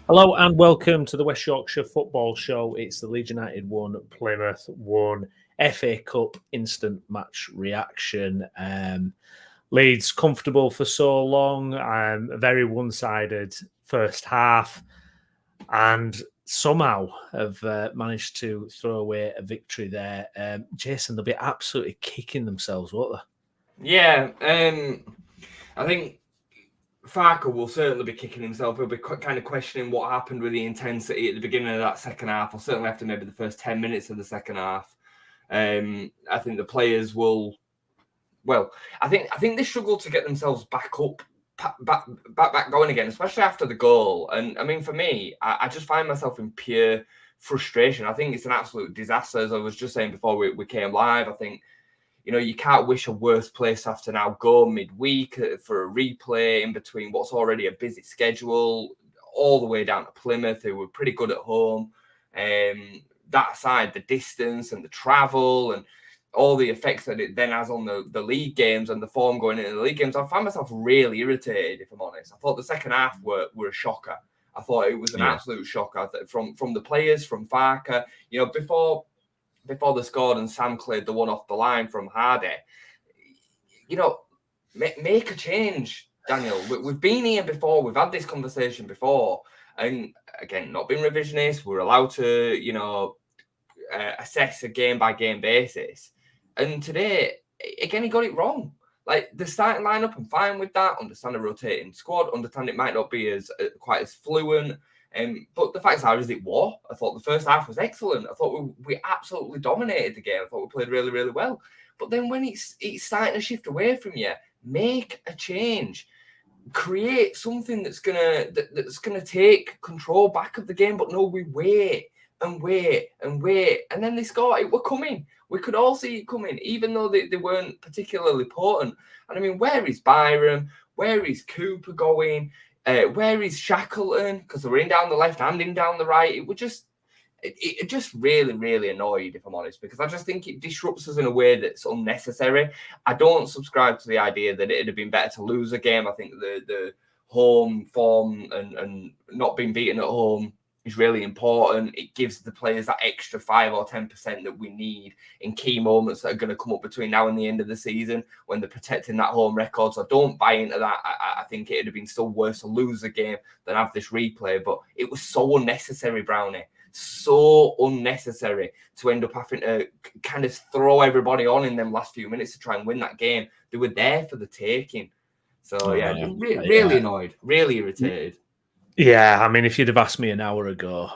Hello and welcome to the West Yorkshire Football Show. It's the Leeds United 1, Plymouth 1 FA Cup instant match reaction. Leeds comfortable for so long, a very one-sided first half, and somehow have managed to throw away a victory there. Jason, they'll be absolutely kicking themselves, won't they? Yeah, I think Farker will certainly be kicking himself. He'll be kind of questioning what happened with the intensity at the beginning of that second half, or certainly after maybe the first 10 minutes of the second half. I think the players will. Well, I think they struggle to get themselves back up, back going again, especially after the goal. And I mean, for me, I just find myself in pure frustration. I think it's an absolute disaster, as I was just saying before we came live. I think, you can't wish a worse place to have to now go midweek for a replay in between what's already a busy schedule, all the way down to Plymouth, who were pretty good at home. That aside, the distance and the travel and all the effects that it then has on the league games and the form going into the league games, I find myself really irritated, if I'm honest. I thought the second half were a shocker. I thought it was an absolute shocker from the players, from Farker. Before they scored and Sam cleared the one off the line from Hardy, make a change, Daniel. We've been here before. We've had this conversation before. And again, not being revisionist, we're allowed to, assess a game-by-game basis. And today, again, he got it wrong. Like, the starting lineup, I'm fine with that. Understand a rotating squad. Understand it might not be as quite as fluent. But the facts are, it war. I thought the first half was excellent. I thought we absolutely dominated the game. I thought we played really, really well. But then when it's starting to shift away from you, make a change. Create something that's gonna take control back of the game. But no, we wait and wait and wait, and then they score. It were coming. We could all see it coming, even though they weren't particularly potent. And I mean, where is Byram? Where is Cooper going? Where is Shackleton? Because they were in down the left and in down the right. It just really, really annoyed, if I'm honest, because I just think it disrupts us in a way that's unnecessary. I don't subscribe to the idea that it'd have been better to lose a game. I think the home form and not being beaten at home is really important. It gives the players that extra 5 or 10% that we need in key moments that are going to come up between now and the end of the season when they're protecting that home record. So I don't buy into that. I think it'd have been still worse to lose a game than have this replay, but it was so unnecessary, Brownie. So unnecessary to end up having to kind of throw everybody on in them last few minutes to try and win that game. They were there for the taking. So, really annoyed, really irritated. Yeah, I mean, if you'd have asked me an hour ago,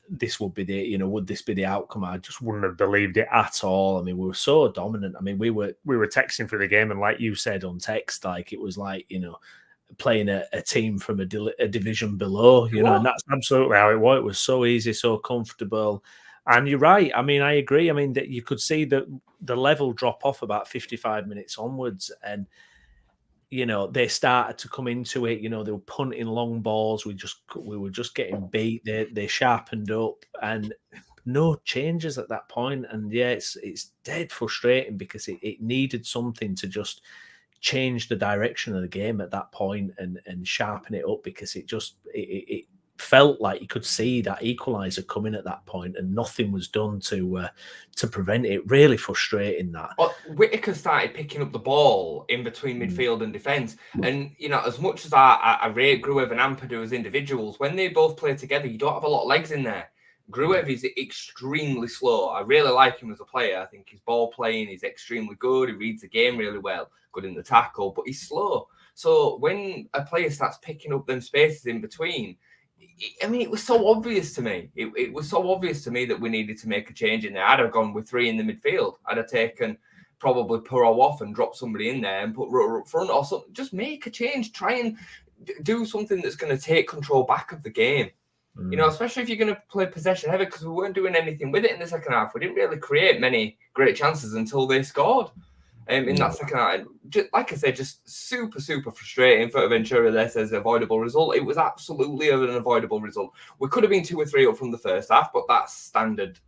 this would be would this be the outcome? I just wouldn't have believed it at all. I mean, we were so dominant. I mean, we were texting for the game, and like you said on text, like it was like, playing a team from a division below, and that's absolutely how it was. It was so easy, so comfortable. And you're right. I mean, I agree. I mean, that you could see that the level drop off about 55 minutes onwards, and they started to come into it. They were punting long balls. We were just getting beat. They sharpened up, and no changes at that point. And yeah, it's dead frustrating because it needed something to just change the direction of the game at that point and sharpen it up, because it felt like you could see that equaliser coming at that point and nothing was done to prevent it. Really frustrating that. Well, Whittaker started picking up the ball in between midfield and defence. And, as much as I rate Gruev and Ampadu as individuals, when they both play together, you don't have a lot of legs in there. Gruev is extremely slow. I really like him as a player. I think his ball playing is extremely good. He reads the game really well, good in the tackle, but he's slow. So when a player starts picking up them spaces in between, I mean, it was so obvious to me. It was so obvious to me that we needed to make a change in there. I'd have gone with 3 in the midfield. I'd have taken probably Puro off and dropped somebody in there and put Rutter up front or something. Just make a change. Try and do something that's going to take control back of the game. Especially if you're going to play possession heavy, because we weren't doing anything with it in the second half. We didn't really create many great chances until they scored in that second half. Just, like I said, just super, super frustrating. For Ventura there says avoidable result. It was absolutely an avoidable result. We could have been 2 or 3 up from the first half, but that's standard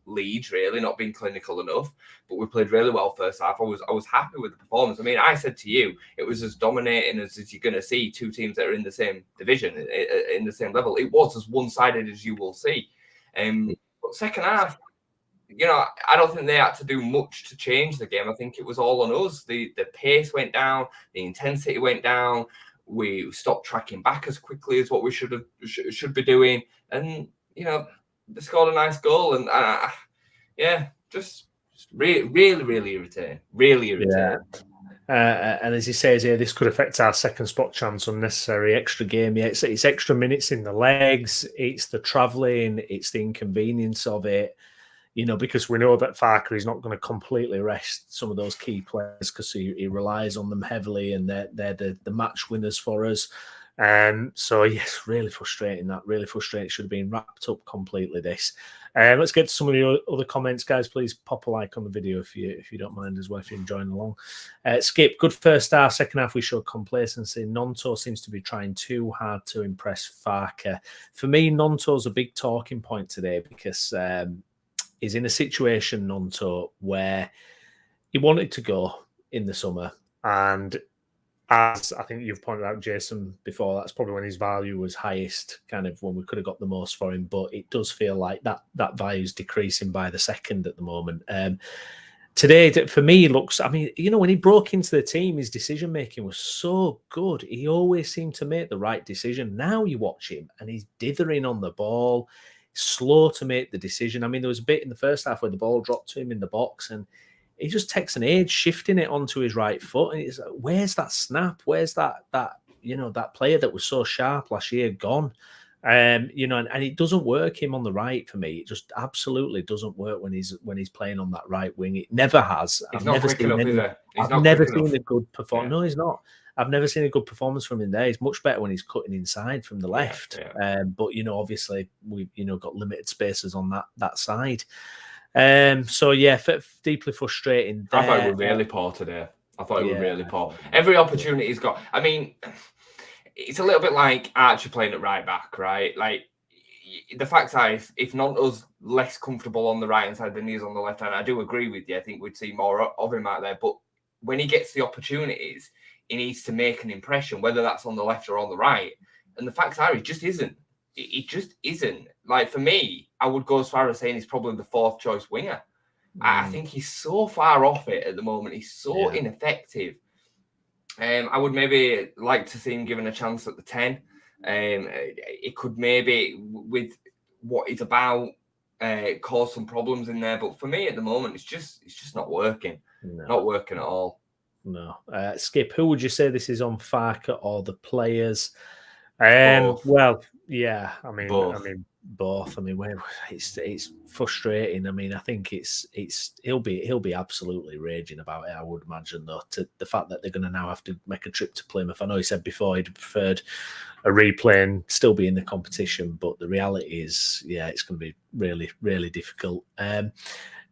Leeds, really, not being clinical enough. But we played really well first half. I was happy with the performance. I mean, I said to you, it was as dominating as you're going to see two teams that are in the same division, in the same level. It was as one-sided as you will see. But second half, I don't think they had to do much to change the game. I think it was all on us. The pace went down, the intensity went down. We stopped tracking back as quickly as what we should be doing, and they scored a nice goal. And just really irritating. Really irritating. Yeah. And as he says here, this could affect our second spot chance. Unnecessary extra game. Yeah, it's extra minutes in the legs. It's the travelling. It's the inconvenience of it. Because we know that Farke is not going to completely rest some of those key players because he relies on them heavily, and they're the match winners for us. So yes, really frustrating. That really frustrating. It should have been wrapped up completely. This. Let's get to some of the other comments, guys. Please pop a like on the video if you don't mind as well, if you're enjoying along. Skip, good first half. Second half we showed complacency. Nonto seems to be trying too hard to impress Farke. For me, Nonto's a big talking point today because he's in a situation, Nonto, where he wanted to go in the summer. And as I think you've pointed out, Jason, before, that's probably when his value was highest, kind of when we could have got the most for him. But it does feel like that value is decreasing by the second at the moment. Today, for me, looks, when he broke into the team, his decision-making was so good. He always seemed to make the right decision. Now you watch him and he's dithering on the ball, slow to make the decision. There was a bit in the first half where the ball dropped to him in the box and he just takes an age shifting it onto his right foot. And it's like, where's that snap? Where's that player that was so sharp last year gone? And it doesn't work him on the right for me. It just absolutely doesn't work when he's playing on that right wing. It never has. I've never seen a good performance. No, he's not. I've never seen a good performance from him there. He's much better when he's cutting inside from the left. But obviously we've got limited spaces on that side. Deeply frustrating. I thought we were really poor today. Really poor. Every opportunity he's got. It's a little bit like Archer playing at right back, right? Like the fact is, if Nonto's less comfortable on the right hand side than he is on the left hand, I do agree with you. I think we'd see more of him out there. But when he gets the opportunities, he needs to make an impression, whether that's on the left or on the right. And the fact is, he just isn't. It just isn't. Like, for me, I would go as far as saying he's probably the fourth choice winger. I think he's so far off it at the moment. He's so ineffective. I would maybe like to see him given a chance at the 10. It could maybe, with what he's about, cause some problems in there. But for me at the moment, it's just not working. No. Not working at all. No. Skip, who would you say this is on, Farke or the players? Both. Well, yeah, both. Both. It's frustrating. I think he'll be absolutely raging about it. I would imagine, though, to the fact that they're going to now have to make a trip to Plymouth. I know he said before he'd preferred a replay and still be in the competition, but the reality is, it's going to be really, really difficult.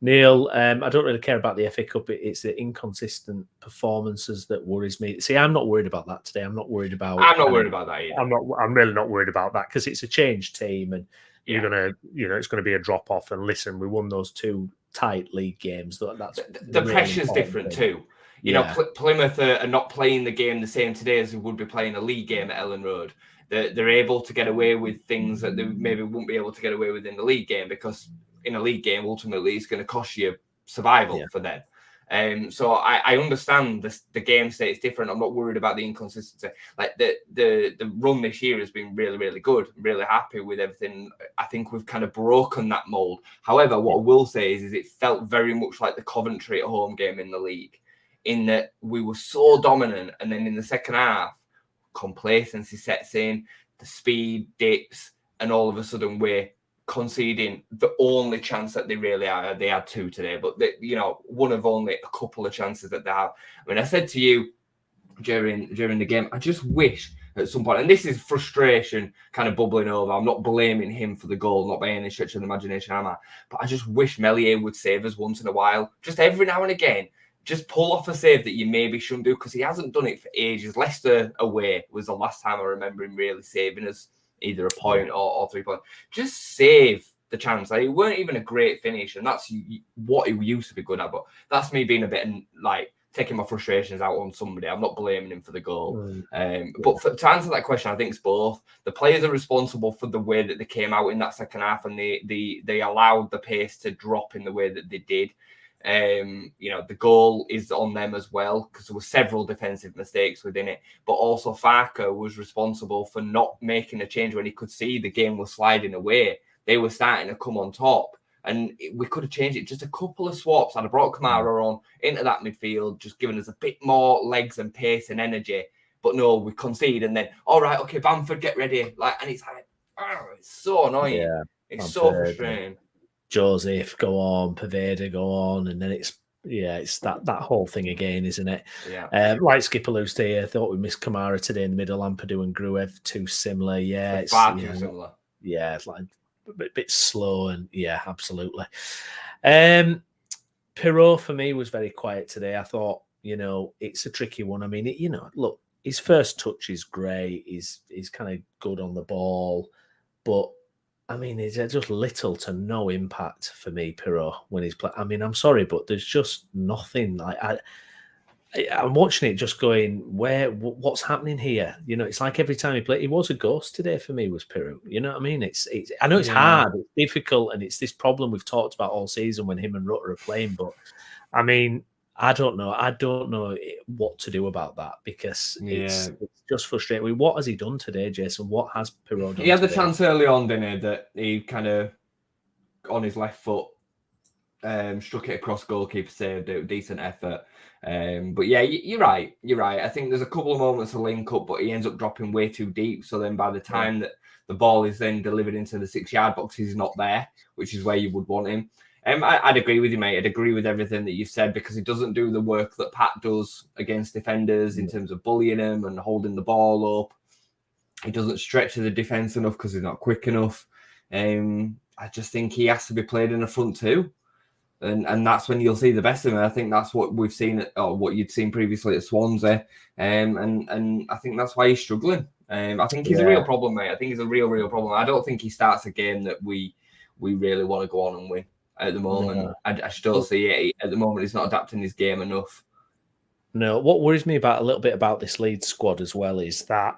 Neil, I don't really care about the FA Cup. It's the inconsistent performances that worries me. See, I'm not worried about that today. I'm not worried about that either. I'm really not worried about that because it's a changed team, and you're gonna, it's going to be a drop off. And listen, we won those two tight league games. That's the pressure's different too. Plymouth are not playing the game the same today as they would be playing a league game at Ellen Road. They're able to get away with things that they maybe wouldn't be able to get away with in the league game, because in a league game, ultimately, it's going to cost you survival for them. So I understand the game state is different. I'm not worried about the inconsistency. Like the run this year has been really, really good. I'm really happy with everything. I think we've kind of broken that mold. However, what I will say is it felt very much like the Coventry at home game in the league, in that we were so dominant, and then in the second half, complacency sets in, the speed dips, and all of a sudden we're conceding the only chance that they really are. They had two today, but one of only a couple of chances that they have. I said to you during the game, I just wish at some point, and this is frustration kind of bubbling over. I'm not blaming him for the goal, not by any stretch of the imagination, am I? But I just wish Meslier would save us once in a while, just every now and again. Just pull off a save that you maybe shouldn't do, because he hasn't done it for ages. Leicester away was the last time I remember him really saving us either a point or 3 points. Just save the chance. Like, it weren't even a great finish, and that's what he used to be good at. But that's me being a bit like taking my frustrations out on somebody. I'm not blaming him for the goal. But to answer that question, I think it's both. The players are responsible for the way that they came out in that second half, and they allowed the pace to drop in the way that they did. The goal is on them as well, because there were several defensive mistakes within it. But also Farker was responsible for not making a change when he could see the game was sliding away. They were starting to come on top. And we could have changed it. Just a couple of swaps. I'd have brought Kamara on into that midfield, just giving us a bit more legs and pace and energy. But no, we concede, and then, all right, okay, Bamford, get ready. And it's like, it's so annoying. Yeah, it's Bamford, so frustrating. Joseph, go on. Paveda, go on. And then it's that whole thing again, isn't it? Yeah. Like Skipper Loose here, thought we missed Kamara today in the middle. Ampadu and Gruev, too similar. Yeah, it's far too similar. Yeah, it's like a bit slow, and yeah, absolutely. Pirot for me was very quiet today. I thought, it's a tricky one. I mean, look, his first touch is great. He's kind of good on the ball, but I mean, it's just little to no impact for me, Pirot, when he's playing. I mean, I'm sorry, but there's just nothing. Like I'm watching it, just going, what's happening here? It's like every time he played, he was a ghost today for me. Was Pirot? You know what I mean? I know it's hard, it's difficult, and it's this problem we've talked about all season when him and Rutter are playing. But I mean, I don't know. I don't know what to do about that, because it's just frustrating. What has he done today, Jason? What has Pirot done? He had the chance early on, didn't he, that he kind of on his left foot struck it across goalkeeper, saved it, decent effort. But yeah, you're right. I think there's a couple of moments of link up, but he ends up dropping way too deep. So then by the time that the ball is then delivered into the 6-yard box, he's not there, which is where you would want him. I'd agree with you, mate. I'd agree with everything that you said, because he doesn't do the work that Pat does against defenders in terms of bullying him and holding the ball up. He doesn't stretch to the defence enough because he's not quick enough. I just think he has to be played in the front too. And that's when you'll see the best of him. I think that's what we've seen, or what you'd seen previously at Swansea. And I think that's why he's struggling. I think he's a real problem, mate. I think he's a real problem. I don't think he starts a game that we really want to go on and win at the moment. No. I just don't see it. At the moment, he's not adapting his game enough. No, what worries me a little bit about this Leeds squad as well is that,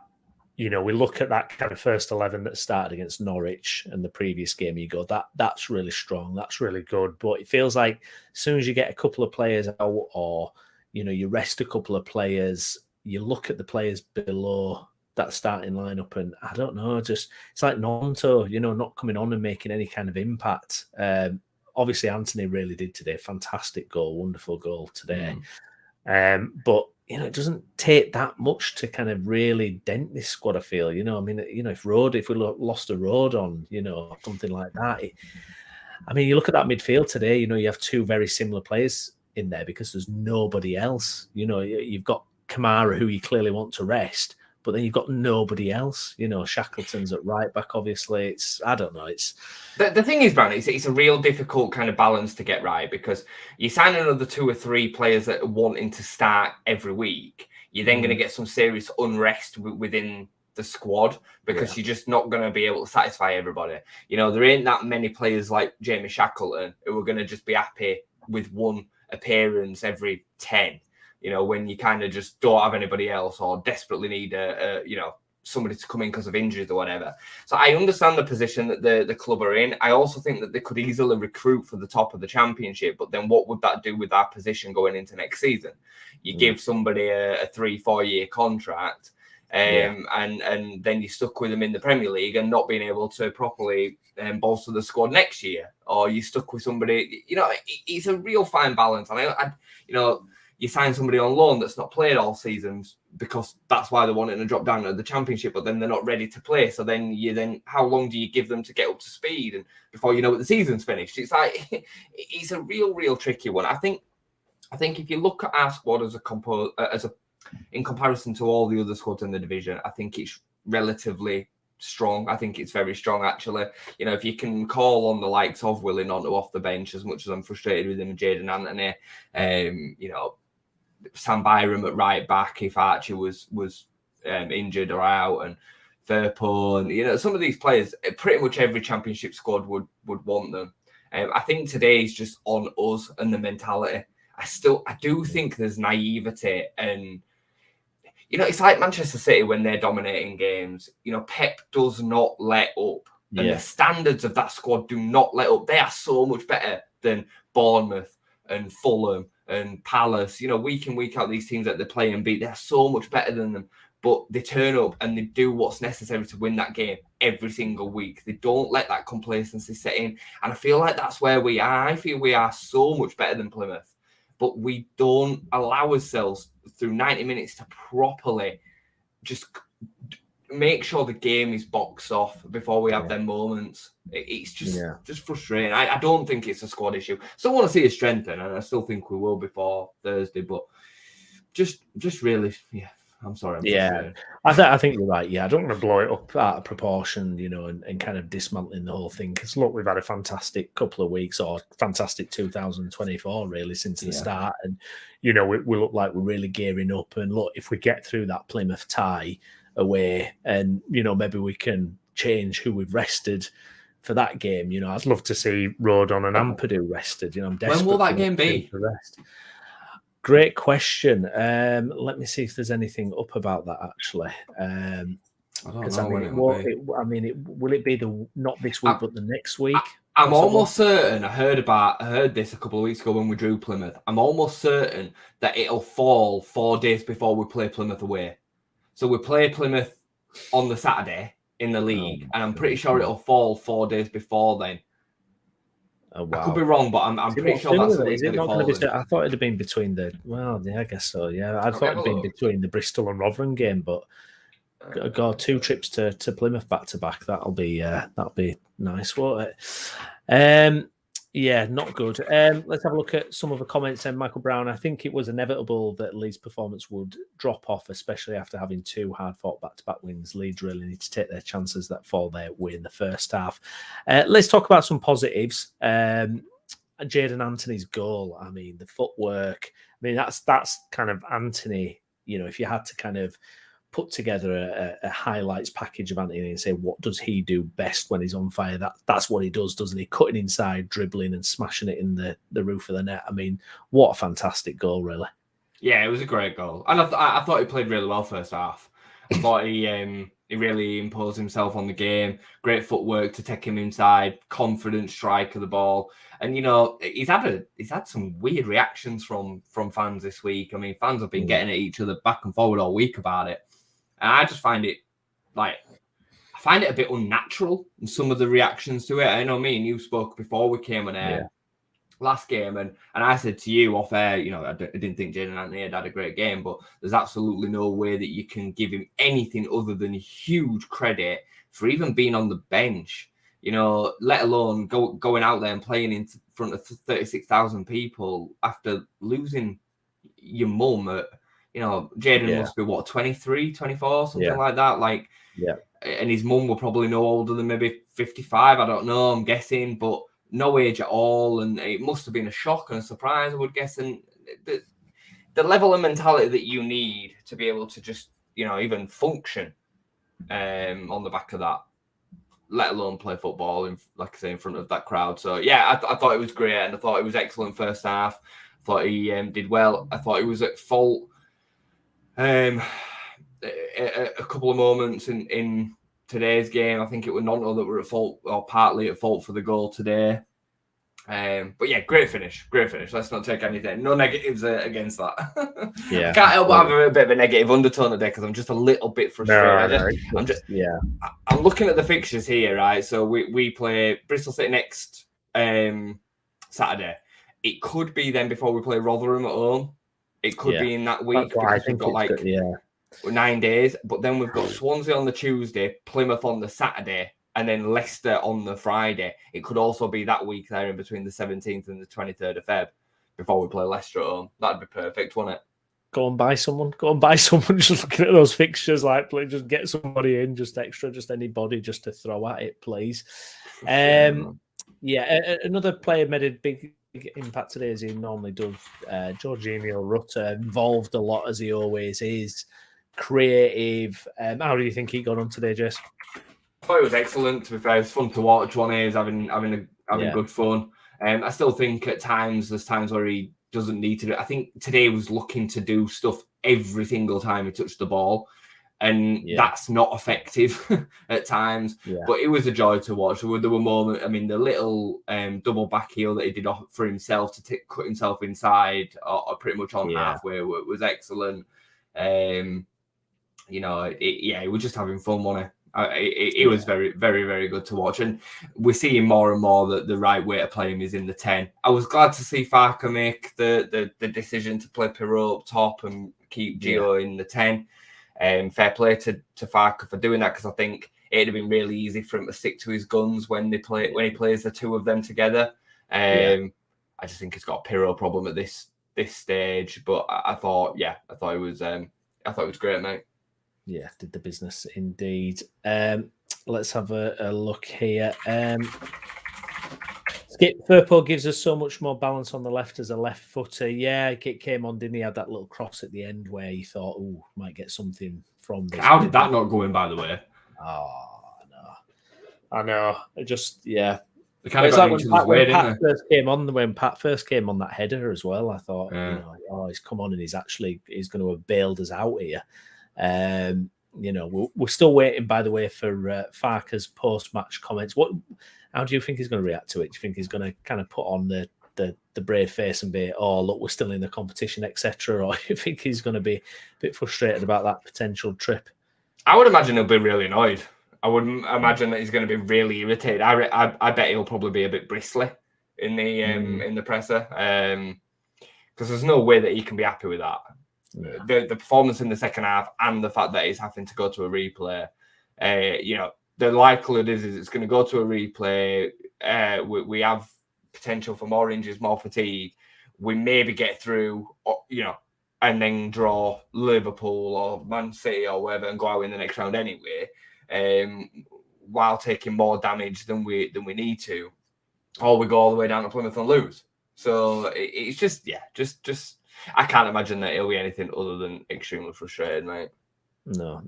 we look at that kind of first 11 that started against Norwich and the previous game, you go, that's really strong, that's really good. But it feels like as soon as you get a couple of players out, or, you rest a couple of players, you look at the players below that starting lineup, and I don't know, it's like Nonto, not coming on and making any kind of impact. Obviously, Anthony really did today. Fantastic goal, wonderful goal today. But it doesn't take that much to kind of really dent this squad, I feel. I mean, if we lost a Road on, something like that. You look at that midfield today, you have two very similar players in there because there's nobody else. You've got Kamara, who you clearly want to rest, but then you've got nobody else. Shackleton's at right back, obviously. I don't know. It's the thing is, Brandon, it's a real difficult kind of balance to get right, because you sign another 2 or 3 players that are wanting to start every week. You're then going to get some serious unrest within the squad, because you're just not going to be able to satisfy everybody. There ain't that many players like Jamie Shackleton who are going to just be happy with one appearance every 10. When you kind of just don't have anybody else, or desperately need somebody to come in because of injuries or whatever. So I understand the position that the club are in. I also think that they could easily recruit for the top of the Championship, but then what would that do with our position going into next season? You give somebody a 3-4 year contract, and then you're stuck with them in the Premier League and not being able to properly bolster the squad next year, or you're stuck with somebody. It's a real fine balance, and I you sign somebody on loan that's not played all seasons because that's why they're wanting to drop down to the Championship, but then they're not ready to play. So then how long do you give them to get up to speed, and before you know it, the season's finished? It's like it's a real tricky one. I think if you look at our squad in comparison to all the other squads in the division, I think it's relatively strong. I think it's very strong, actually. If you can call on the likes of Willie Nonto off the bench, as much as I'm frustrated with him and Jadon Anthony, Sam Byram at right back if Archie was injured or out, and Firpo, and some of these players, pretty much every Championship squad would want them. I think today is just on us and the mentality. I do think there's naivety, and it's like Manchester City when they're dominating games. Pep does not let up, and the standards of that squad do not let up. They are so much better than Bournemouth and Fulham and Palace. Week in, week out, these teams that they play and beat, they're so much better than them. But they turn up and they do what's necessary to win that game every single week. They don't let that complacency set in. And I feel like that's where we are. I feel we are so much better than Plymouth, but we don't allow ourselves through 90 minutes to properly just make sure the game is boxed off before we have them moments. It's just frustrating. I don't think it's a squad issue. Still want to see it strengthen, and I still think we will before Thursday, but just really, I'm sorry. I think you're right. I don't want to blow it up out of proportion, and kind of dismantling the whole thing. Because look, we've had a fantastic couple of weeks, or fantastic 2024 really since the start, and we look like we're really gearing up. And look, if we get through that Plymouth tie away, and maybe we can change who we've rested for that game. I'd love to see Rodon and Ampadu rested. I'm desperate. When will that game be? Rest. Great question. Let me see if there's anything up about that actually. I don't know when it will be. Will it be not this week but the next week? I'm almost certain. I heard this a couple of weeks ago when we drew Plymouth. I'm almost certain that it'll fall 4 days before we play Plymouth away. So we play Plymouth on the Saturday in the league, and I'm pretty sure it'll fall 4 days before then. Oh, wow. I could be wrong, but I'm pretty sure that's the week that it falls. I thought it'd have been between I guess so. Yeah, I thought it'd been between the Bristol and Rotherham game, but got 2 trips to Plymouth back to back. That'll be nice, won't it? Not good. Let's have a look at some of the comments. And Michael Brown, I think it was inevitable that Leeds' performance would drop off, especially after having 2 hard-fought back-to-back wins. Leeds really need to take their chances that fall their way in the first half. Let's talk about some positives. Jaden Anthony's goal. I mean, the footwork. I mean, that's kind of Anthony. If you had to kind of put together a highlights package of Anthony and say, what does he do best when he's on fire? That's what he does, doesn't he? Cutting inside, dribbling and smashing it in the roof of the net. I mean, what a fantastic goal, really. Yeah, it was a great goal. And I thought he played really well first half. I thought he really imposed himself on the game. Great footwork to take him inside, confident strike of the ball. And, he's had some weird reactions from fans this week. I mean, fans have been getting at each other back and forward all week about it. And I just find it a bit unnatural in some of the reactions to it. I know me and you spoke before we came on air last game, and I said to you off air, I didn't think Jaden Anthony had a great game, but there's absolutely no way that you can give him anything other than huge credit for even being on the bench, let alone going out there and playing in front of 36,000 people after losing your mum at, Jaden must be 23, 24, something like that. And his mum will probably no older than maybe 55. I don't know. I'm guessing, but no age at all. And it must have been a shock and a surprise, I would guess. And the level of mentality that you need to be able to just, even function on the back of that, let alone play football, in front of that crowd. So, I thought it was great, and I thought it was excellent first half. I thought he did well. I thought he was at fault a couple of moments in today's game. I think it was Nonto that were at fault, or partly at fault, for the goal today. But great finish. Let's not take anything. No negatives against that. I can't help but have a bit of a negative undertone today because I'm just a little bit frustrated. I'm looking at the fixtures here, right? So we play Bristol City next Saturday. It could be then before we play Rotherham at home. It could be in that week because we've got 9 days. But then we've got Swansea on the Tuesday, Plymouth on the Saturday, and then Leicester on the Friday. It could also be that week there in between the 17th and the 23rd of Feb before we play Leicester at home. That'd be perfect, wouldn't it? Go and buy someone. Just looking at those fixtures, just get somebody in, just extra, just anybody, just to throw at it, please. Another player made a big impact today, as he normally does. Jorginho Rutter, involved a lot as he always is. creative. How do you think he got on today, Jess? I thought it was excellent. To be fair, it's fun to watch. One is having good fun. I still think at times there's times where he doesn't need to do it. I think today was looking to do stuff every single time he touched the ball, and that's not effective at times. But it was a joy to watch. There were moments. I mean, the little double back heel that he did for himself to cut himself inside, or pretty much on halfway, was excellent. It was just having fun, wasn't it? It was very, very, very good to watch, and we're seeing more and more that the right way to play him is in the 10. I was glad to see Farker make the decision to play Pirot up top and keep Gio in the 10. Fair play to Farker for doing that, because I think it'd have been really easy for him to stick to his guns when he plays the two of them together. I just think he's got a Pirot problem at this stage, but I thought it was great, mate. Yeah, did the business indeed. Let's have a look here. Skip Firpo gives us so much more balance on the left as a left footer. Yeah, it came on, didn't he? Had that little cross at the end where he thought, "Oh, might get something from this." How did that not go in, by the way? Oh, I know. It just, They kind of got like each other's way, didn't they? When Pat first came on that header as well, I thought, he's come on and he's going to have bailed us out here. We're still waiting, by the way, for Farker's post-match comments. How do you think he's going to react to it? Do you think he's going to kind of put on the brave face and be, "Oh, look, we're still in the competition," etc., or you think he's going to be a bit frustrated about that potential trip? I would imagine he'll be really annoyed. I would imagine that he's going to be really irritated. I bet he'll probably be a bit bristly in the presser, because there's no way that he can be happy with that. The performance in the second half and the fact that he's having to go to a replay, the likelihood is it's going to go to a replay. We have potential for more injuries, more fatigue. We maybe get through, and then draw Liverpool or Man City or whatever and go out in the next round anyway, while taking more damage than we need to, or we go all the way down to Plymouth and lose. So it's just I can't imagine that it'll be anything other than extremely frustrated, mate. No.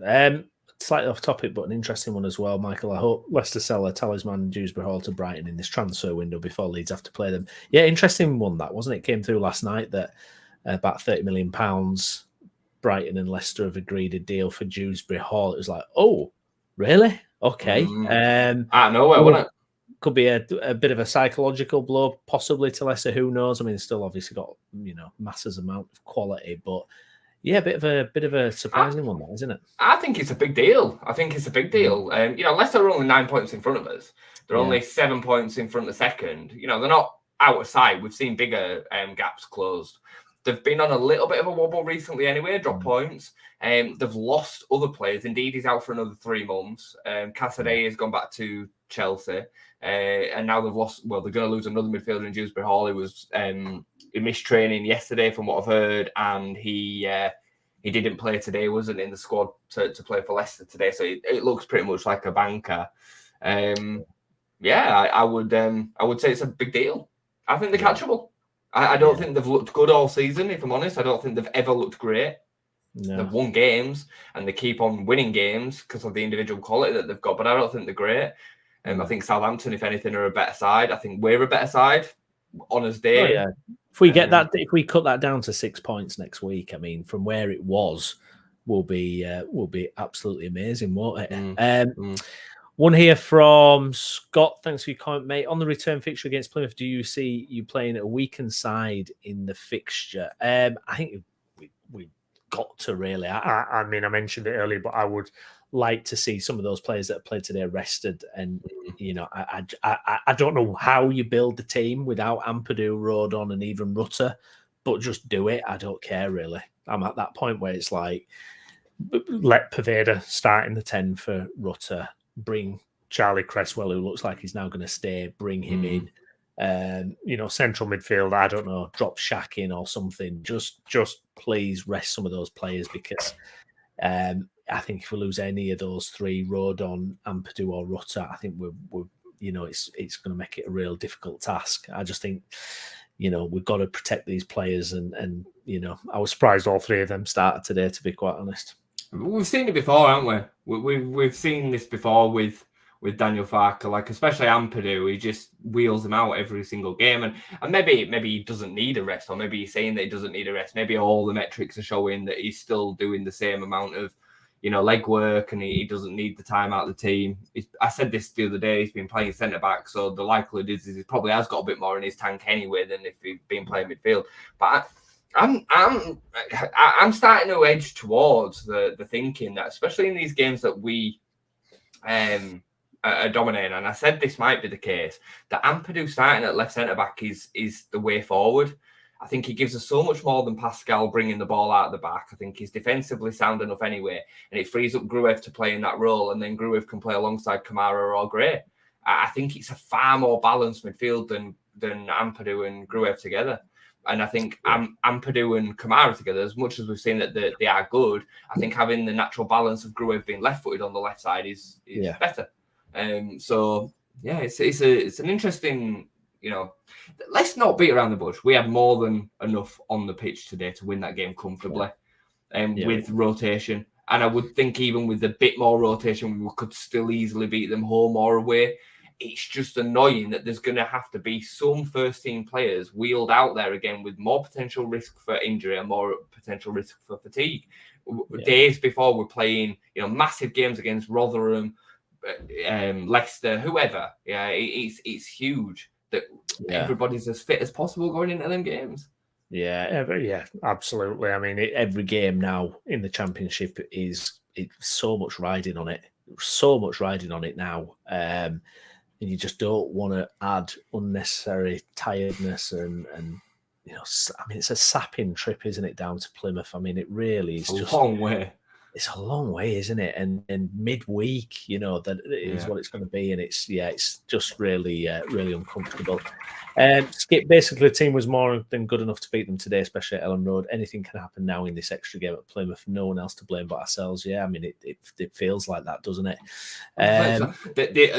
Slightly off topic, but an interesting one as well, Michael. I hope Leicester sell a talisman Dewsbury Hall to Brighton in this transfer window before Leeds have to play them. Yeah, interesting one that, wasn't it? Came through last night that about £30 million Brighton and Leicester have agreed a deal for Dewsbury Hall. It was like, oh, really? Okay. Out of nowhere, wasn't it? Could be a bit of a psychological blow, possibly, to Leicester. Who knows? I mean, it's still obviously got masses amount of quality, but yeah, a bit of a surprising one, isn't it? I think it's a big deal. Leicester are only 9 points in front of us. They're only 7 points in front of second. They're not out of sight. We've seen bigger gaps closed. They've been on a little bit of a wobble recently anyway, dropped points. They've lost other players. Indeed, he's out for another 3 months. Casadei has gone back to Chelsea. And now they've lost, they're going to lose another midfielder in Dewsbury Hall. He missed training yesterday from what I've heard, and he didn't play today, wasn't in the squad to play for Leicester today. So it looks pretty much like a banker. I would say it's a big deal. I think they're catchable. I don't think they've looked good all season, if I'm honest. I don't think they've ever looked great. No. They've won games, and they keep on winning games because of the individual quality that they've got, but I don't think they're great. I think Southampton, if anything, are a better side. I think we're a better side. Honours day. Oh, yeah. If we get that, if we cut that down to 6 points next week, I mean, from where it was, will be absolutely amazing, won't it? One here from Scott. Thanks for your comment, mate. On the return fixture against Plymouth, do you see you playing a weakened side in the fixture? I think we got to really. I mean, I mentioned it earlier, but I would like to see some of those players that played today rested. And I don't know how you build the team without Ampadu, Rodon, and even Rutter, but just do it. I don't care really. I'm at that point where it's like, let Poveda start in the 10 for Rutter, bring Charlie Cresswell, who looks like he's now going to stay, bring him in. Central midfield, I don't know, drop Shaq in or something. Just please rest some of those players, because I think if we lose any of those three, Rodon, Ampadu or Rutter, I think we're it's going to make it a real difficult task. I just think, we've got to protect these players, and I was surprised all three of them started today, to be quite honest. We've seen it before, haven't we? We've seen this before with Daniel Farke, like especially Ampadu. He just wheels them out every single game, and maybe he doesn't need a rest, or maybe he's saying that he doesn't need a rest. Maybe all the metrics are showing that he's still doing the same amount of leg work, and he doesn't need the time out of the team. I said this the other day. He's been playing centre back, so the likelihood is he probably has got a bit more in his tank anyway than if he'd been playing midfield. But I'm starting to edge towards the thinking that, especially in these games that we are dominating, and I said this might be the case, that Ampadu starting at left centre back is the way forward. I think he gives us so much more than Pascal bringing the ball out of the back. I think he's defensively sound enough anyway, and it frees up Gruev to play in that role, and then Gruev can play alongside Kamara or Gray. I think it's a far more balanced midfield than Ampadu and Gruev together. And I think Ampadu and Kamara together, as much as we've seen that they are good, I think having the natural balance of Gruev being left-footed on the left side is better. So yeah, it's an interesting. Let's not beat around the bush. We had more than enough on the pitch today to win that game comfortably, with rotation. And I would think even with a bit more rotation, we could still easily beat them home or away. It's just annoying that there's going to have to be some first-team players wheeled out there again with more potential risk for injury and more potential risk for fatigue. Days before we're playing, massive games against Rotherham, Leicester, whoever. Yeah, it's huge that everybody's as fit as possible going into them games. Yeah, absolutely. I mean, every game now in the Championship it's so much riding on it. So much riding on it now. And you just don't want to add unnecessary tiredness and I mean, it's a sapping trip, isn't it, down to Plymouth? I mean, it really is just a long way. It's a long way, isn't it? And midweek, that is what it's going to be, and it's just really uncomfortable. Skip, basically, the team was more than good enough to beat them today, especially at Ellen Road. Anything can happen now in this extra game at Plymouth. No one else to blame but ourselves. Yeah, I mean, it feels like that, doesn't it?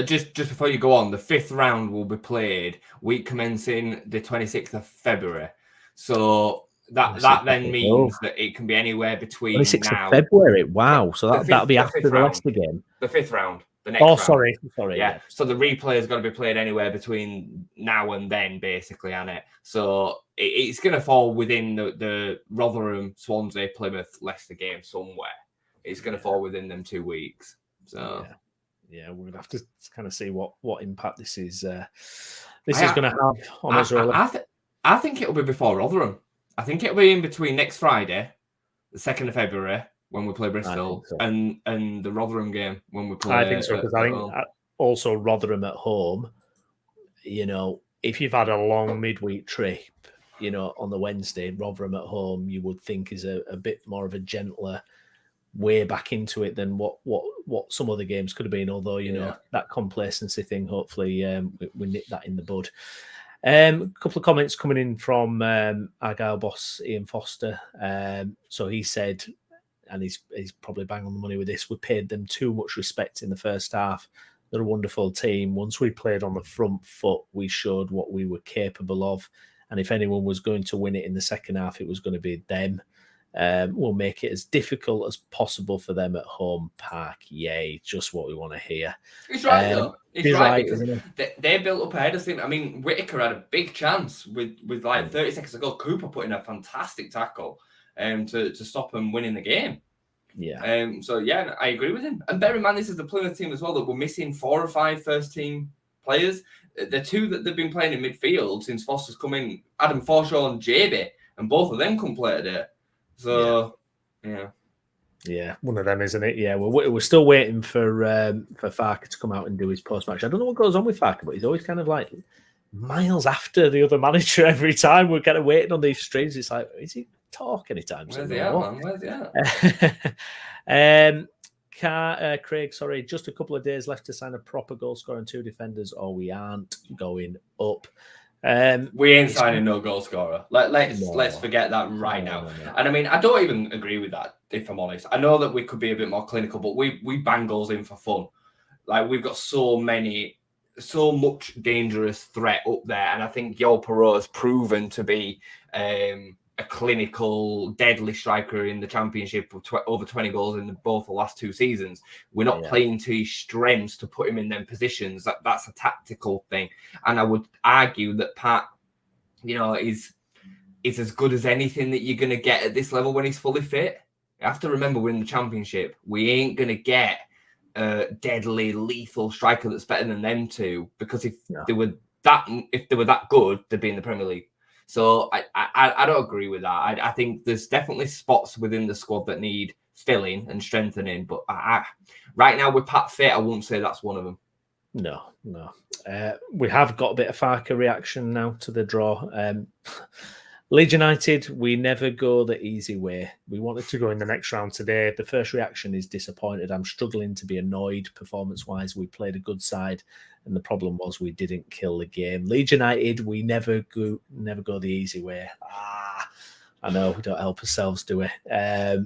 Just before you go on, the 5th round will be played week commencing the 26th of February. So that then means that it can be anywhere between 26th of February. Wow. So that'll be after the Leicester game. The 5th round. The next round. Sorry. Yeah. So the replay is going to be played anywhere between now and then, basically, Annette. So it's going to fall within the Rotherham, Swansea, Plymouth, Leicester game somewhere. It's going to fall within them 2 weeks. So we're going to have to kind of see what impact this is going to have on us. I think it'll be before Rotherham. I think it'll be in between next Friday, the 2nd of February, when we play Bristol, and the Rotherham game when we play. I think so, because I think also Rotherham at home, if you've had a long midweek trip, on the Wednesday, Rotherham at home, you would think is a bit more of a gentler way back into it than what some other games could have been. Although, that complacency thing, hopefully we nip that in the bud. A couple of comments coming in from Argyle boss Ian Foster. So he said, and he's probably bang on the money with this, we paid them too much respect in the first half. They're a wonderful team. Once we played on the front foot, we showed what we were capable of. And if anyone was going to win it in the second half, it was going to be them. We'll make it as difficult as possible for them at home park. Yay, just what we want to hear. He's right, though. He's right, because they built up ahead of him. I mean, Whittaker had a big chance with like 30 seconds to go. Cooper put in a fantastic tackle to stop them winning the game. Yeah. So, yeah, I agree with him. And bear in mind, this is the Plymouth team as well, that we're missing 4 or 5 first-team players. The 2 that they've been playing in midfield since Foster's come in, Adam Forshaw and JB, and both of them come play today. So, yeah, one of them, isn't it? Yeah, we're still waiting for Farke to come out and do his post-match. I don't know what goes on with Farke, but he's always kind of like miles after the other manager every time. We're kind of waiting on these streams. It's like, is he talk anytime soon? Where's he at? Craig, sorry, just a couple of days left to sign a proper goal scorer and 2 defenders, or we aren't going up. We ain't signing no goal scorer. Let's forget that right now. No. And I mean, I don't even agree with that, if I'm honest. I know that we could be a bit more clinical, but we bang goals in for fun. Like, we've got so much dangerous threat up there, and I think Joel Perreault has proven to be a clinical, deadly striker in the Championship with over 20 goals in both the last 2 seasons. We're not playing to his strengths to put him in them positions. That's a tactical thing. And I would argue that Pat, is as good as anything that you're going to get at this level when he's fully fit. You have to remember we're in the Championship. We ain't going to get a deadly, lethal striker that's better than them two, because if they were that good, they'd be in the Premier League. So I don't agree with that. I think there's definitely spots within the squad that need filling and strengthening. But right now with Pat fit, I wouldn't say that's one of them. No. We have got a bit of Farker reaction now to the draw. Leeds United, we never go the easy way. We wanted to go in the next round today. The first reaction is disappointed. I'm struggling to be annoyed performance-wise. We played a good side, and the problem was we didn't kill the game. Leeds United, we never go the easy way. I know, we don't help ourselves, do we?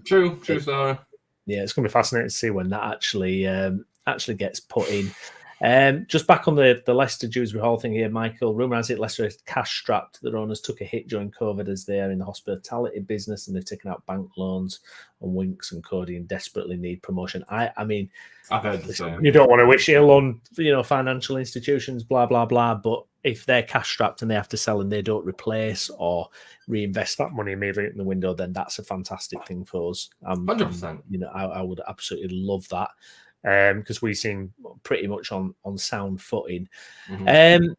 True story. Yeah, it's going to be fascinating to see when that actually gets put in. Just back on the Leicester Dewsbury Hall thing here, Michael. Rumour has it Leicester is cash strapped. Their owners took a hit during COVID as they are in the hospitality business, and they've taken out bank loans. And Winks and Cody and desperately need promotion. I mean, I've heard the same. You don't want to wish ill on financial institutions, blah blah blah. But if they're cash strapped and they have to sell and they don't replace or reinvest that money immediately in the window, then that's a fantastic thing for us. 100%. I would absolutely love that. Because we seem pretty much on sound footing. Mm-hmm.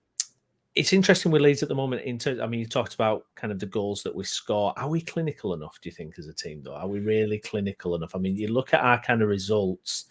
It's interesting with Leeds at the moment. You talked about kind of the goals that we score. Are we clinical enough, do you think, as a team, though? Are we really clinical enough? I mean, you look at our kind of results,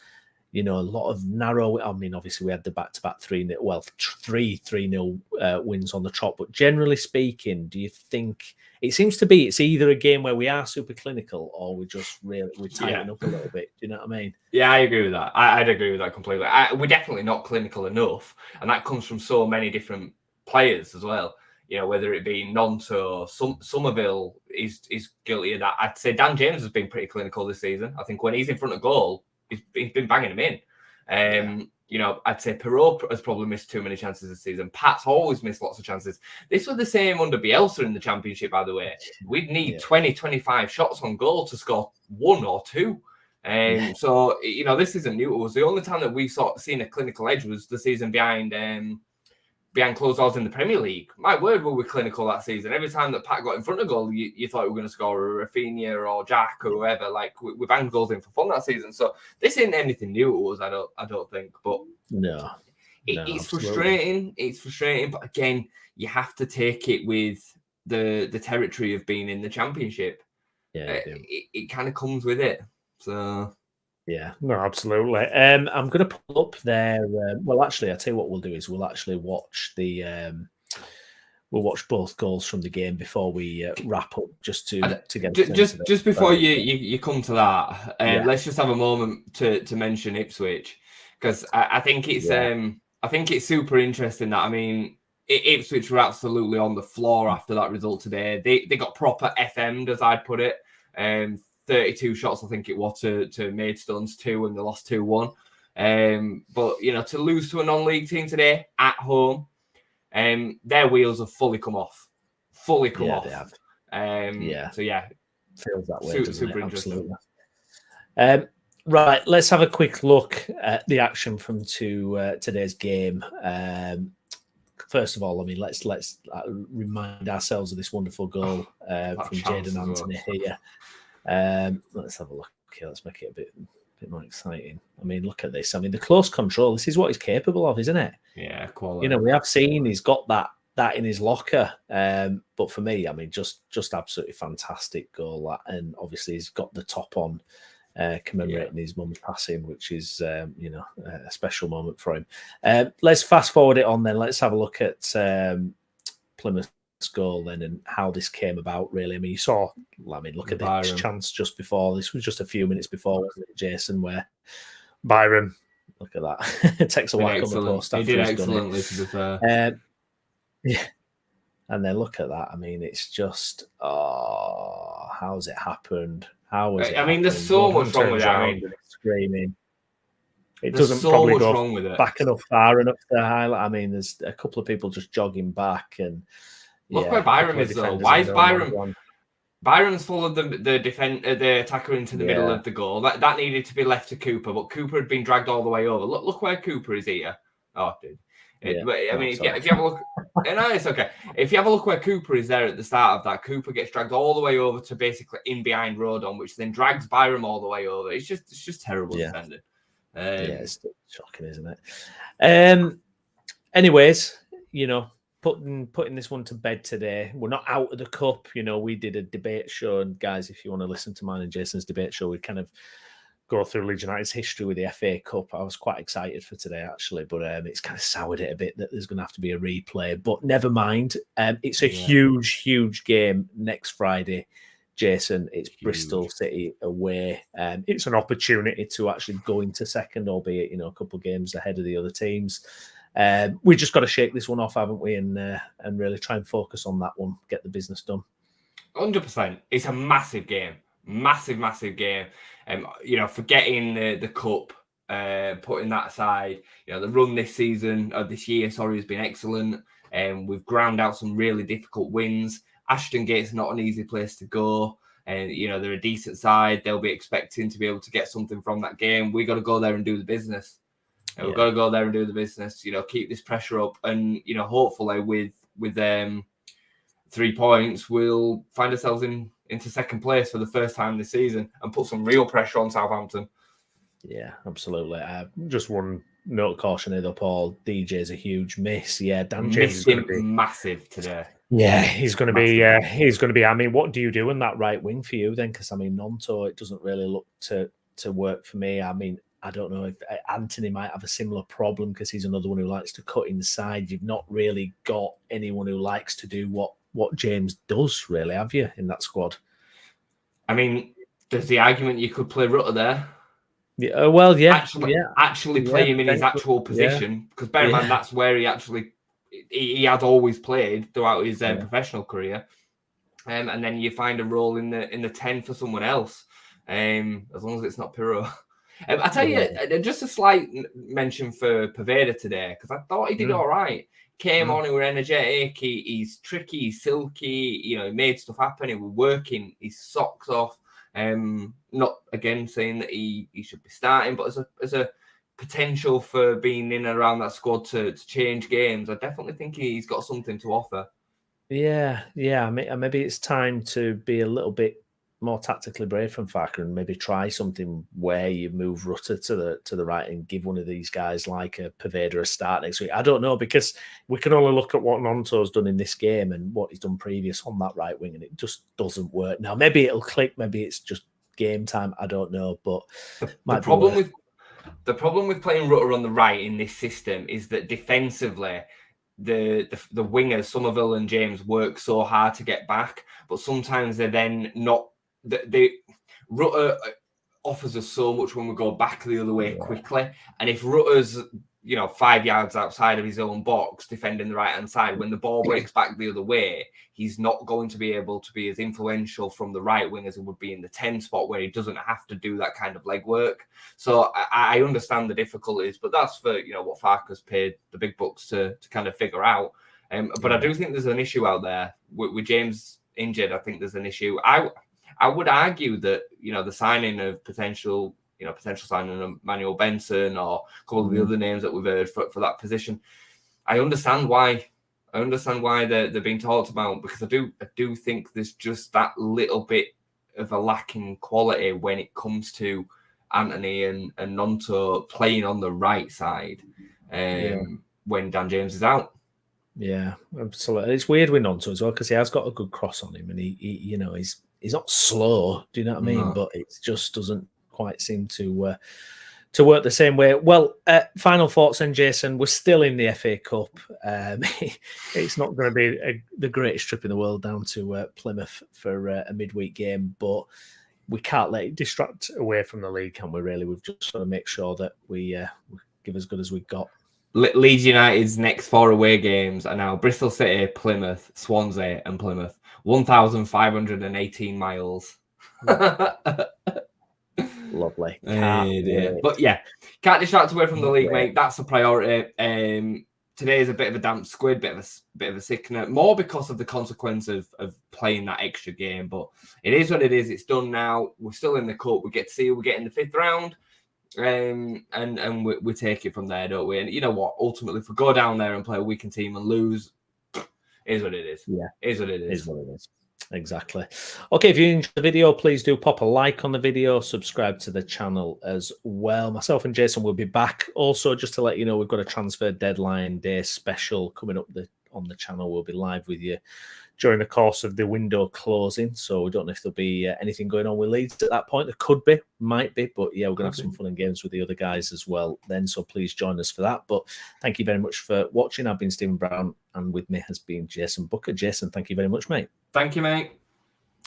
a lot of narrow. I mean, obviously, we had the back-to-back 3-0 wins on the trot. But generally speaking, do you think it seems to be it's either a game where we are super clinical or we just we're tightening up a little bit? Do you know what I mean? Yeah, I agree with that. I'd agree with that completely. We're definitely not clinical enough, and that comes from so many different players as well. Whether it be Nonto, Somerville is guilty of that. I'd say Dan James has been pretty clinical this season. I think when he's in front of goal, he's been banging them in. I'd say Perot has probably missed too many chances this season. Pat's always missed lots of chances. This was the same under Bielsa in the Championship, by the way. We'd need 20, 25 shots on goal to score 1 or 2. So, this isn't new to us. The only time that we've seen a clinical edge was the season behind closed doors in the Premier League. My word, were we clinical that season. Every time that Pat got in front of goal, you thought we were going to score a Rafinha or Jack or whoever. Like, we banged goals in for fun that season. So this isn't anything new to us, I don't think. But it's frustrating. It's frustrating. But again, you have to take it with the territory of being in the Championship. Yeah, it kind of comes with it. So... Yeah, no, absolutely. I'm going to pull up there. Well, actually, I'll tell you what we'll do is we'll actually watch we'll watch both goals from the game before we wrap up, just to get just before you come to that. Let's just have a moment to mention Ipswich, because I think it's super interesting that Ipswich were absolutely on the floor after that result today. They got proper FM'd, as I'd put it. 32 shots, I think it was, to Maidstone's 2, and they lost 2-1. But, to lose to a non-league team today at home, their wheels have fully come off. They have. So, yeah. Feels that way, super interesting. Right, let's have a quick look at the action from today's game. First of all, let's remind ourselves of this wonderful goal from Jadon Anthony here. Let's have a look here. Let's make it a bit more exciting. Look at this. The close control. This is what he's capable of, isn't it? Yeah, quality. We have seen he's got that in his locker. But for me, just absolutely fantastic goal. And obviously, he's got the top on, commemorating his mum's passing, which is a special moment for him. Let's fast forward it on then. Let's have a look at Plymouth goal then and how this came about, really. You saw, look at this chance just before. This was just a few minutes before, wasn't it, Jason, where Byron, look at that, it takes a whack on the post after he did excellently, to be fair. And then look at that. It's just, how's it happened? How was it? There's so much wrong with it. Screaming. It there's doesn't so probably much go wrong with it. Back enough, far enough to highlight. There's a couple of people just jogging back, and look where Byram is, though. Why is Byram? Byram's followed the attacker into the middle of the goal. That needed to be left to Cooper, but Cooper had been dragged all the way over. Look where Cooper is here. Oh, dude. But, I mean, if you have a look, no, it's okay. If you have a look where Cooper is there at the start of that, Cooper gets dragged all the way over to basically in behind Rodon, which then drags Byram all the way over. It's just terrible defending. It's shocking, isn't it? Anyways, putting this one to bed today. We're not out of the cup. We did a debate show, and guys, if you want to listen to mine and Jason's debate show, we kind of go through Leeds United's history with the FA Cup. I was quite excited for today, actually, but it's kind of soured it a bit that there's going to have to be a replay. But never mind. It's a huge game next Friday, Jason. It's huge. Bristol City away. It's an opportunity to actually go into second, albeit a couple of games ahead of the other teams. We just got to shake this one off, haven't we? And really try and focus on that one, get the business done. 100%. It's a massive game. Massive game. Forgetting the cup, putting that aside, the run this year, has been excellent. We've ground out some really difficult wins. Ashton Gate's not an easy place to go. And, they're a decent side. They'll be expecting to be able to get something from that game. We got to go there and do the business. We've got to go there and do the business, keep this pressure up. And, hopefully with 3 points, we'll find ourselves into second place for the first time this season and put some real pressure on Southampton. Yeah, absolutely. Just one note of caution here, though, Paul. DJ's a huge miss. Yeah, Dan James is going to be massive today. Yeah, he's going to be. He's going to be. I mean, what do you do in that right wing for you then? Because Nonto, it doesn't really look to work for me. I don't know if Anthony might have a similar problem because he's another one who likes to cut inside. You've not really got anyone who likes to do what James does, really, have you, in that squad? There's the argument you could play Rutter there. Yeah, well, yeah. Actually play him in his actual position, because bear in mind that's where he had always played throughout his professional career. And then you find a role in the 10 for someone else, as long as it's not Pirro. I tell you, just a slight mention for Poveda today, because I thought he did all right. Came on, he was energetic, he's tricky, he's silky, he made stuff happen, he was working his socks off. Not again saying that he should be starting, but as a potential for being in and around that squad to change games, I definitely think he's got something to offer. Yeah. Maybe it's time to be a little bit more tactically brave from Farker and maybe try something where you move Rutter to the right and give one of these guys like a Poveda a start next week. I don't know, because we can only look at what Nonto's done in this game and what he's done previous on that right wing, and it just doesn't work. Now, maybe it'll click, maybe it's just game time, I don't know, but the problem with playing Rutter on the right in this system is that defensively the wingers, Somerville and James, work so hard to get back, but sometimes they're then not. Rutter offers us so much when we go back the other way quickly, and if Rutter's 5 yards outside of his own box defending the right hand side, when the ball breaks back the other way, he's not going to be able to be as influential from the right wing as it would be in the 10 spot, where he doesn't have to do that kind of legwork. So I understand the difficulties, but that's for what Farker's paid the big bucks to kind of figure out. But I do think there's an issue out there with James injured. I think there's an issue. I would argue that the signing of potential signing of Manuel Benson or a couple of the other names that we've heard for that position, I understand why they're being talked about, because I do think there's just that little bit of a lacking quality when it comes to Anthony and Nonto playing on the right side when Dan James is out. Yeah, absolutely. It's weird with Nonto as well, because he has got a good cross on him, and he's not slow. Do you know what I mean? No. But it just doesn't quite seem to work the same way. Well, final thoughts then, Jason. We're still in the FA Cup. It's not going to be the greatest trip in the world down to Plymouth for a midweek game, but we can't let it distract away from the league, can we, really? We've just got to make sure that we give as good as we've got. Leeds United's next 4 away games are now Bristol City, Plymouth, Swansea and Plymouth. 1,518 miles. Lovely. But yeah, can't distract away from the league, mate. That's the priority. today is a bit of a damp squid, bit of a sickener, more because of the consequence of playing that extra game. But it is what it is. It's done now. We're still in the cup. We get to see who we get in the 5th round. And we take it from there, don't we? And you know what? Ultimately, if we go down there and play a weakened team and lose, it is what it is. Yeah, it is what it is. It is what it is. Exactly. Okay, if you enjoyed the video, please do pop a like on the video, subscribe to the channel as well. Myself and Jason will be back. Also, just to let you know, we've got a transfer deadline day special coming up on the channel. We'll be live with you during the course of the window closing. So we don't know if there'll be anything going on with Leeds at that point. There could be, might be, but yeah, we're going to have some fun and games with the other guys as well then. So please join us for that. But thank you very much for watching. I've been Stephen Brown, and with me has been Jason Booker. Jason, thank you very much, mate. Thank you, mate.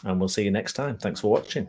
And we'll see you next time. Thanks for watching.